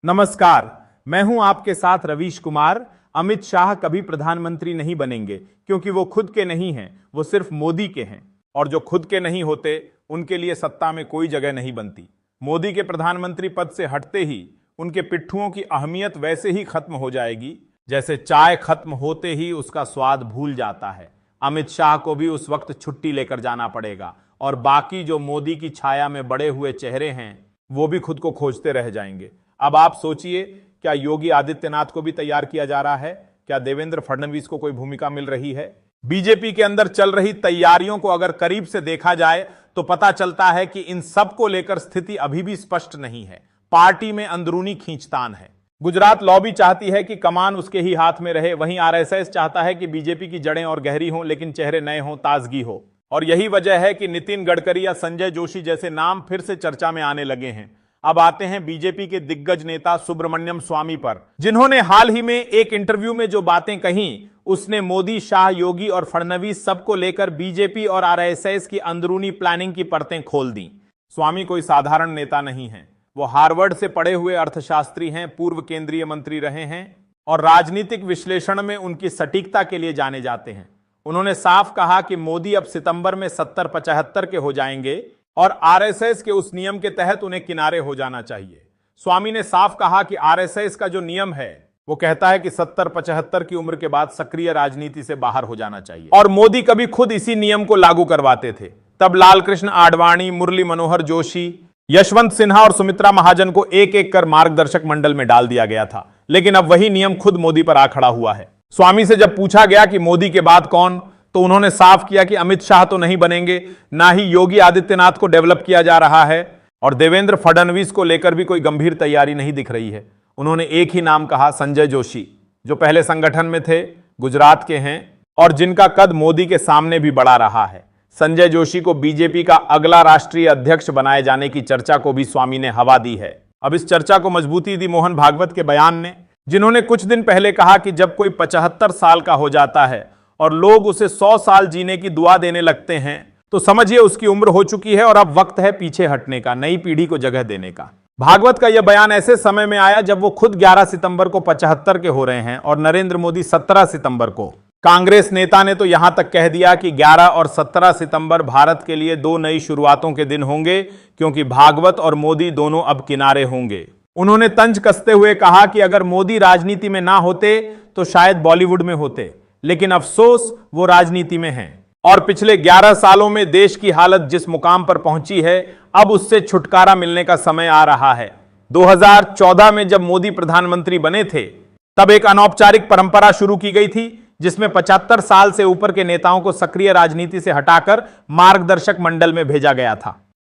नमस्कार, मैं हूं आपके साथ रवीश कुमार। अमित शाह कभी प्रधानमंत्री नहीं बनेंगे क्योंकि वो खुद के नहीं हैं, वो सिर्फ मोदी के हैं। और जो खुद के नहीं होते उनके लिए सत्ता में कोई जगह नहीं बनती। मोदी के प्रधानमंत्री पद से हटते ही उनके पिट्ठुओं की अहमियत वैसे ही खत्म हो जाएगी जैसे चाय खत्म होते ही उसका स्वाद भूल जाता है। अमित शाह को भी उस वक्त छुट्टी लेकर जाना पड़ेगा और बाकी जो मोदी की छाया में बड़े हुए चेहरे हैं वो भी खुद को खोजते रह जाएंगे। अब आप सोचिए, क्या योगी आदित्यनाथ को भी तैयार किया जा रहा है? क्या देवेंद्र फडणवीस को कोई भूमिका मिल रही है? बीजेपी के अंदर चल रही तैयारियों को अगर करीब से देखा जाए तो पता चलता है कि इन सब को लेकर स्थिति अभी भी स्पष्ट नहीं है। पार्टी में अंदरूनी खींचतान है। गुजरात लॉबी चाहती है कि कमान उसके ही हाथ में रहे, वहीं आरएसएस चाहता है कि बीजेपी की जड़ें और गहरी हों लेकिन चेहरे नए हों, ताजगी हो। और यही वजह है कि नितिन गडकरी या संजय जोशी जैसे नाम फिर से चर्चा में आने लगे हैं। अब आते हैं बीजेपी के दिग्गज नेता सुब्रमण्यम स्वामी पर, जिन्होंने हाल ही में एक इंटरव्यू में जो बातें कही, उसने मोदी, शाह, योगी और फडणवीस सबको लेकर बीजेपी और आरएसएस की अंदरूनी प्लानिंग की परतें खोल दी। स्वामी कोई साधारण नेता नहीं है। वो हार्वर्ड से पढ़े हुए अर्थशास्त्री हैं, पूर्व केंद्रीय मंत्री रहे हैं और राजनीतिक विश्लेषण में उनकी सटीकता के लिए जाने जाते हैं। उन्होंने साफ कहा कि मोदी अब सितंबर में 70-75 के हो जाएंगे और आरएसएस के उस नियम के तहत उन्हें किनारे हो जाना चाहिए। स्वामी ने साफ कहा कि आरएसएस का जो नियम है वो कहता है कि 70-75 की उम्र के बाद सक्रिय राजनीति से बाहर हो जाना चाहिए। और मोदी कभी खुद इसी नियम को लागू करवाते थे। तब लालकृष्ण आडवाणी, मुरली मनोहर जोशी, यशवंत सिन्हा और सुमित्रा महाजन को एक एक कर मार्गदर्शक मंडल में डाल दिया गया था। लेकिन अब वही नियम खुद मोदी पर आ खड़ा हुआ है। स्वामी से जब पूछा गया कि मोदी के बाद कौन, तो उन्होंने साफ किया कि अमित शाह तो नहीं बनेंगे, ना ही योगी आदित्यनाथ को डेवलप किया जा रहा है और देवेंद्र फडणवीस को लेकर भी कोई गंभीर तैयारी नहीं दिख रही है। उन्होंने एक ही नाम कहा, संजय जोशी, जो पहले संगठन में थे, गुजरात के हैं और जिनका कद मोदी के सामने भी बड़ा रहा है। संजय जोशी को बीजेपी का अगला राष्ट्रीय अध्यक्ष बनाए जाने की चर्चा को भी स्वामी ने हवा दी है। अब इस चर्चा को मजबूती दी मोहन भागवत के बयान ने, जिन्होंने कुछ दिन पहले कहा कि जब कोई 75 साल का हो जाता है और लोग उसे 100 साल जीने की दुआ देने लगते हैं तो समझिए उसकी उम्र हो चुकी है और अब वक्त है पीछे हटने का, नई पीढ़ी को जगह देने का। भागवत का यह बयान ऐसे समय में आया जब वो खुद 11 सितंबर को 75 के हो रहे हैं और नरेंद्र मोदी 17 सितंबर को। कांग्रेस नेता ने तो यहां तक कह दिया कि 11 और 17 सितंबर भारत के लिए दो नई शुरुआतों के दिन होंगे, क्योंकि भागवत और मोदी दोनों अब किनारे होंगे। उन्होंने तंज कसते हुए कहा कि अगर मोदी राजनीति में ना होते तो शायद बॉलीवुड में होते, लेकिन अफसोस वो राजनीति में हैं। और पिछले 11 सालों में देश की हालत जिस मुकाम पर पहुंची है, अब उससे छुटकारा मिलने का समय आ रहा है। 2014 में जब मोदी प्रधानमंत्री बने थे, तब एक अनौपचारिक परंपरा शुरू की गई थी जिसमें 75 साल से ऊपर के नेताओं को सक्रिय राजनीति से हटाकर मार्गदर्शक मंडल में भेजा गया था।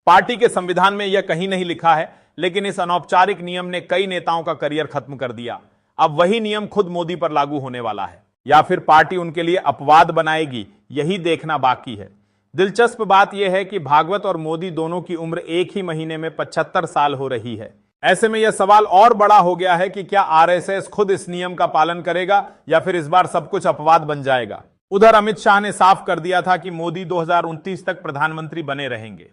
पार्टी के संविधान में यह कहीं नहीं लिखा है, लेकिन इस अनौपचारिक नियम ने कई नेताओं का करियर खत्म कर दिया। अब वही नियम खुद मोदी पर लागू होने वाला है, या फिर पार्टी उनके लिए अपवाद बनाएगी, यही देखना बाकी है। दिलचस्प बात यह है कि भागवत और मोदी दोनों की उम्र एक ही महीने में 75 साल हो रही है। ऐसे में यह सवाल और बड़ा हो गया है कि क्या आरएसएस खुद इस नियम का पालन करेगा या फिर इस बार सब कुछ अपवाद बन जाएगा। उधर अमित शाह ने साफ कर दिया था कि मोदी 2029 तक प्रधानमंत्री बने रहेंगे,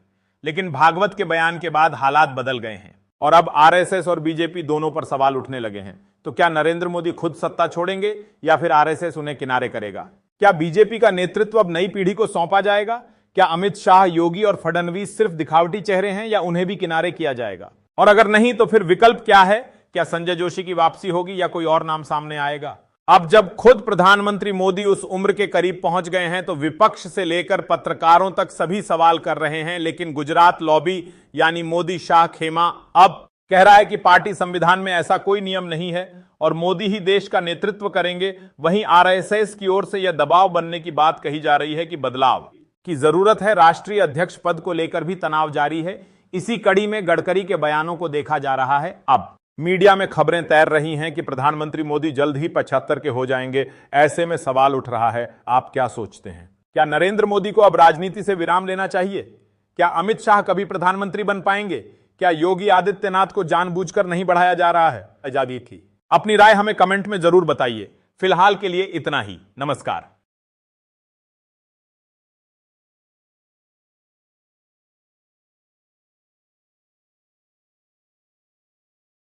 लेकिन भागवत के बयान के बाद हालात बदल गए हैं और अब आरएसएस और बीजेपी दोनों पर सवाल उठने लगे हैं। तो क्या नरेंद्र मोदी खुद सत्ता छोड़ेंगे या फिर आरएसएस उन्हें किनारे करेगा? क्या बीजेपी का नेतृत्व अब नई पीढ़ी को सौंपा जाएगा? क्या अमित शाह, योगी और फडणवीस सिर्फ दिखावटी चेहरे हैं या उन्हें भी किनारे किया जाएगा? और अगर नहीं तो फिर विकल्प क्या है? क्या संजय जोशी की वापसी होगी या कोई और नाम सामने आएगा? अब जब खुद प्रधानमंत्री मोदी उस उम्र के करीब पहुंच गए हैं तो विपक्ष से लेकर पत्रकारों तक सभी सवाल कर रहे हैं, लेकिन गुजरात लॉबी यानी मोदी शाह खेमा अब कह रहा है कि पार्टी संविधान में ऐसा कोई नियम नहीं है और मोदी ही देश का नेतृत्व करेंगे। वहीं आरएसएस की ओर से यह दबाव बनने की बात कही जा रही है कि बदलाव की जरूरत है। राष्ट्रीय अध्यक्ष पद को लेकर भी तनाव जारी है। इसी कड़ी में गडकरी के बयानों को देखा जा रहा है। अब मीडिया में खबरें तैर रही हैं कि प्रधानमंत्री मोदी जल्द ही 75 के हो जाएंगे। ऐसे में सवाल उठ रहा है, आप क्या सोचते हैं? क्या नरेंद्र मोदी को अब राजनीति से विराम लेना चाहिए? क्या अमित शाह कभी प्रधानमंत्री बन पाएंगे? क्या योगी आदित्यनाथ को जानबूझकर नहीं बढ़ाया जा रहा है? आजादी थी। अपनी राय हमें कमेंट में जरूर बताइए। फिलहाल के लिए इतना ही। नमस्कार।